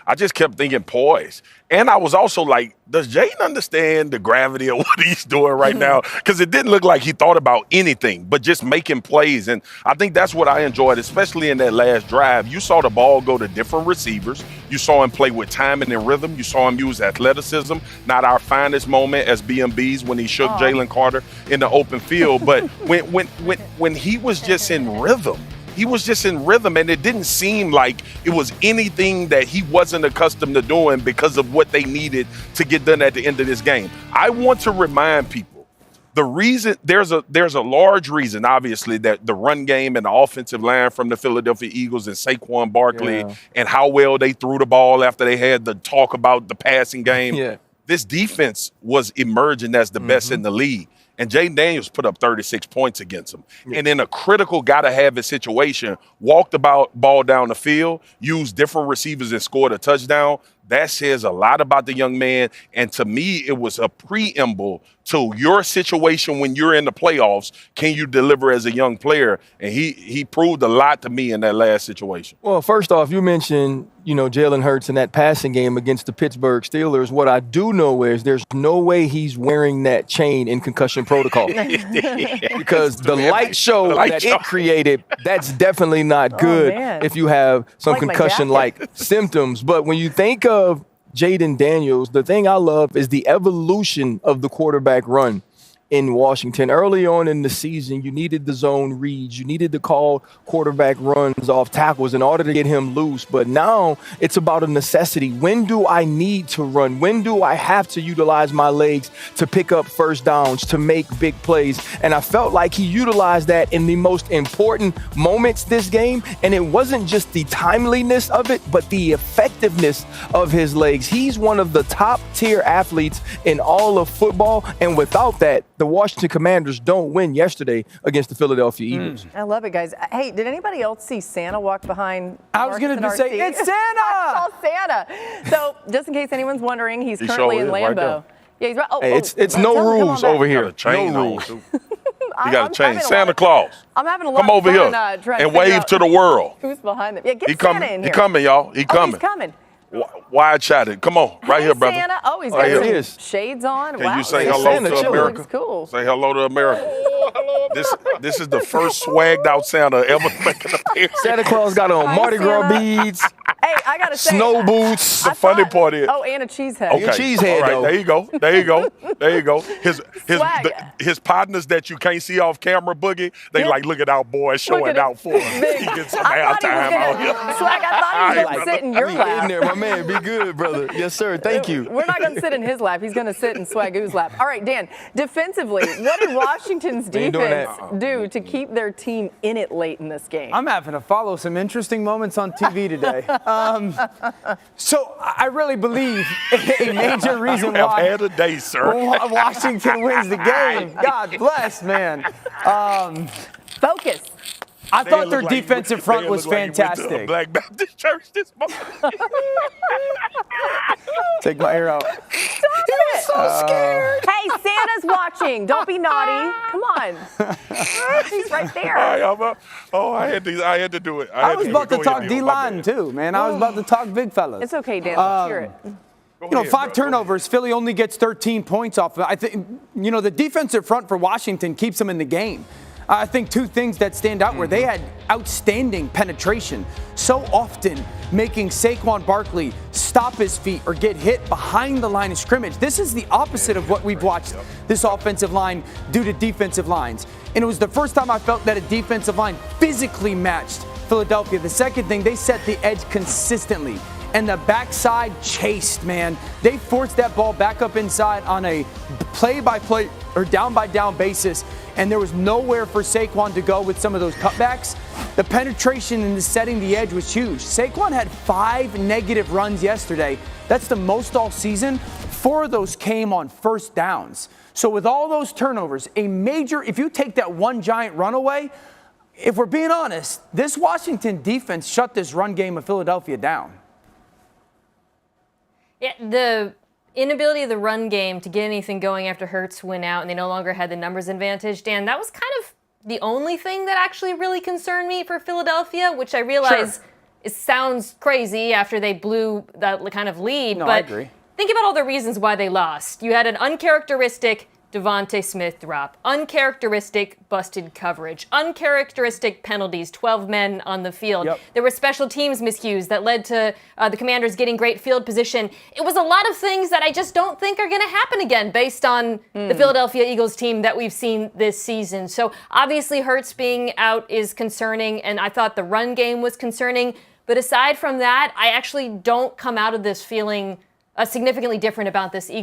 I just kept thinking poise. And I was also like, does Jayden understand the gravity of what he's doing right now? Because it didn't look like he thought about anything but just making plays. And I think that's what I enjoyed, especially in that last drive. You saw the ball go to different receivers. You saw him play with timing and rhythm. You saw him use athleticism. Not our finest moment as BMBs when he shook Jalen Carter in the open field. But when he was just in rhythm, and it didn't seem like it was anything that he wasn't accustomed to doing because of what they needed to get done at the end of this game. I want to remind people, the reason there's a large reason, obviously, that the run game and the offensive line from the Philadelphia Eagles and Saquon Barkley and how well they threw the ball after they had the talk about the passing game. Yeah. This defense was emerging as the best in the league. And Jayden Daniels put up 36 points against him. Yeah. And in a critical gotta-have-it situation, walked the ball down the field, used different receivers and scored a touchdown. That says a lot about the young man. And to me, it was a preamble to your situation when you're in the playoffs. Can you deliver as a young player? And he proved a lot to me in that last situation. Well, first off, you mentioned, Jalen Hurts in that passing game against the Pittsburgh Steelers. What I do know is there's no way he's wearing that chain in concussion protocol. Because the light show that it created, that's definitely not good if you have some concussion-like symptoms. But when you think of Jayden Daniels, the thing I love is the evolution of the quarterback run in Washington. Early on in the season, you needed the zone reads. You needed to call quarterback runs off tackles in order to get him loose. But now it's about a necessity. When do I need to run? When do I have to utilize my legs to pick up first downs, to make big plays? And I felt like he utilized that in the most important moments this game. And it wasn't just the timeliness of it, but the effectiveness of his legs. He's one of the top tier athletes in all of football. And without that, the Washington Commanders don't win yesterday against the Philadelphia Eagles. I love it, guys. Hey, did anybody else see Santa walk behind? I was going to say, it's Santa! I saw Santa. So, just in case anyone's wondering, he's currently in Lambeau. Yeah, he's right. It's no rules over here. No rules. You got to change. Santa Claus. I'm having a lot Come over of fun, here and wave to the world. Who's behind them? Yeah, get Santa in here. He coming, y'all. He coming. He's coming. Wide shotted. Come on, right here, brother. Santa. Oh, he's got some shades on. Can you say hello to America? Looks cool. Say hello to America. This is the first swagged out Santa ever making an appearance. Santa Claus got on Mardi Gras beads. Hey, I gotta say, snow boots. The funny part is, and a cheese head. Okay, cheese head. All right, there you go. His partners that you can't see off camera, Boogie, they like, look at our boy showing out for us. He gets some halftime out here. Swag, I thought he was gonna sit in your lap. In there, my man, be good, brother. Yes, sir. Thank you. We're not gonna sit in his lap. He's gonna sit in Swagoo's lap. All right, Dan. Defensively, what did Washington's defense do to keep their team in it late in this game? I'm having to follow some interesting moments on TV today. So I really believe a major reason you why have had a day, sir. Washington wins the game. God bless, man. Focus. I thought their defensive front was fantastic. Like Black Baptist Church this morning. Take my hair out. He's so scared. Hey, Santa's watching. Don't be naughty. Come on. He's right there. I had to do it. I was about to talk D-line too, man. I was about to talk big fellas. It's okay, Dan. Let's hear it. 5 turnovers. Philly only gets 13 points off. I think, the defensive front for Washington keeps them in the game. I think 2 things that stand out were they had outstanding penetration, so often making Saquon Barkley stop his feet or get hit behind the line of scrimmage. This is the opposite of what we've watched this offensive line do to defensive lines. And it was the first time I felt that a defensive line physically matched Philadelphia. The second thing, they set the edge consistently. And the backside chased, man. They forced that ball back up inside on a play-by-play or down-by-down basis, and there was nowhere for Saquon to go with some of those cutbacks. The penetration and the setting the edge was huge. Saquon had 5 negative runs yesterday. That's the most all season. 4 of those came on first downs. So with all those turnovers, if you take that one giant run away, if we're being honest, this Washington defense shut this run game of Philadelphia down. Yeah, the inability of the run game to get anything going after Hurts went out and they no longer had the numbers advantage. Dan, that was kind of the only thing that actually really concerned me for Philadelphia, which I realize it sounds crazy after they blew that kind of lead. No, but I agree. Think about all the reasons why they lost. You had an uncharacteristic Devontae Smith drop, uncharacteristic busted coverage, uncharacteristic penalties, 12 men on the field. Yep. There were special teams miscues that led to the Commanders getting great field position. It was a lot of things that I just don't think are going to happen again based on the Philadelphia Eagles team that we've seen this season. So obviously Hurts being out is concerning, and I thought the run game was concerning. But aside from that, I actually don't come out of this feeling significantly different about this Eagles